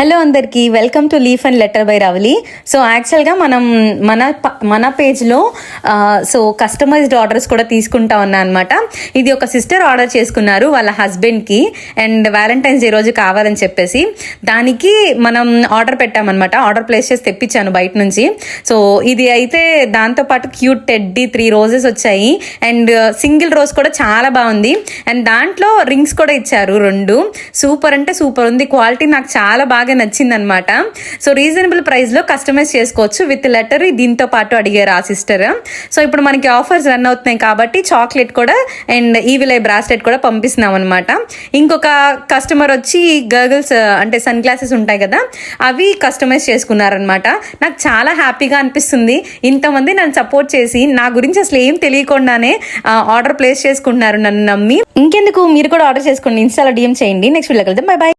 Hello అందరికీ welcome to leaf and letter by Ravali. So యాక్చువల్గా మనం మన పేజ్లో సో కస్టమైజ్డ్ ఆర్డర్స్ కూడా తీసుకుంటా ఉన్నా అనమాట. ఇది ఒక సిస్టర్ ఆర్డర్ చేసుకున్నారు వాళ్ళ హస్బెండ్కి, అండ్ వ్యాలంటైన్స్ డే రోజు కావాలని చెప్పేసి దానికి మనం ఆర్డర్ పెట్టామన్నమాట. ఆర్డర్ ప్లేస్ చేసి తెప్పించాను బయట నుంచి. సో ఇది అయితే దాంతోపాటు క్యూట్ టెడ్డీ 3 రోజెస్ వచ్చాయి, అండ్ సింగిల్ రోజ్ కూడా చాలా బాగుంది, అండ్ దాంట్లో రింగ్స్ కూడా ఇచ్చారు 2. సూపర్ అంటే సూపర్ ఉంది. క్వాలిటీ నాకు చాలా బాగా నచ్చింది అనమాట. సో రీజనబుల్ ప్రైస్ లో కస్టమైజ్ చేసుకోవచ్చు విత్ లెటర్. దీంతో పాటు అడిగారు ఆ సిస్టర్. సో ఇప్పుడు మనకి ఆఫర్స్ రన్ అవుతున్నాయి కాబట్టి చాక్లెట్ కూడా అండ్ ఈవిల్ ఐ బ్రాస్లెట్ కూడా పంపిస్తున్నాం అనమాట. ఇంకొక కస్టమర్ వచ్చి గర్గల్స్ అంటే సన్ గ్లాసెస్ ఉంటాయి కదా, అవి కస్టమైజ్ చేసుకున్నారనమాట. నాకు చాలా హ్యాపీగా అనిపిస్తుంది. ఇంతమంది నన్ను సపోర్ట్ చేసి నా గురించి అసలు ఏం తెలియకుండానే ఆర్డర్ ప్లేస్ చేసుకుంటున్నారు నన్ను నమ్మి. ఇంకెందుకు, మీరు కూడా ఆర్డర్ చేసుకోండి, ఇన్స్టాలో DM చేయండి. నెక్స్ట్ వీడియోకి వెళ్దాం. By by.